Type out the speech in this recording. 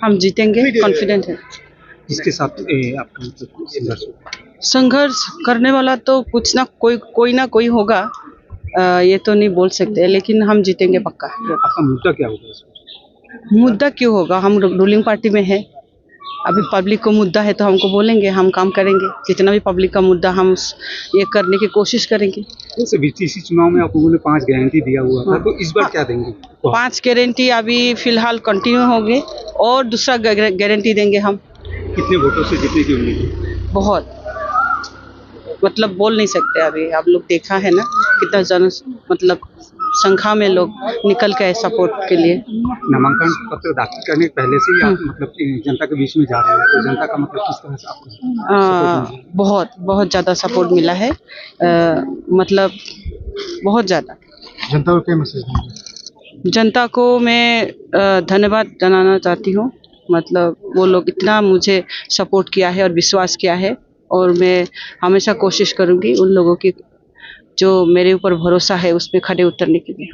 हम जीतेंगे, कॉन्फिडेंट है। इसके साथ आपका मतलब संघर्ष संघर्ष करने वाला तो कुछ ना कोई होगा, ये तो नहीं बोल सकते, लेकिन हम जीतेंगे पक्का। आपका मुद्दा क्या होगा इसमें? मुद्दा क्यों होगा, हम रूलिंग पार्टी में है। अभी पब्लिक को मुद्दा है तो हमको बोलेंगे, हम काम करेंगे। जितना भी पब्लिक का मुद्दा हम ये करने की कोशिश करेंगे। जैसे बीटीसी चुनाव में आप लोगों ने 5 गारंटी दिया हुआ था, तो इस बार क्या देंगे? 5 गारंटी अभी फिलहाल कंटिन्यू होंगे और दूसरा गारंटी देंगे हम। कितने वोटों से जीतने की उम्मीद है? बहुत, मतलब बोल नहीं सकते। अभी आप लोग देखा है ना कितना मतलब संख्या में लोग निकल के सपोर्ट के लिए। नामांकन पत्र दाखिल करने के पहले से ही आप मतलब जनता के बीच में जा रहे हैं, तो जनता का मतलब किस तरह से आपको सपोर्ट मिला? बहुत ज़्यादा सपोर्ट मिला है, मतलब बहुत ज़्यादा। जनता को क्या मैसेज देंगे? जनता को मैं धन्यवाद जनाना चाहती हूँ। मतलब वो लोग इतना मुझे सपोर्ट किया है और विश्वास किया है, और मैं हमेशा कोशिश करूँगी उन लोगों की जो मेरे ऊपर भरोसा है उस पर खड़े उतरने के लिए।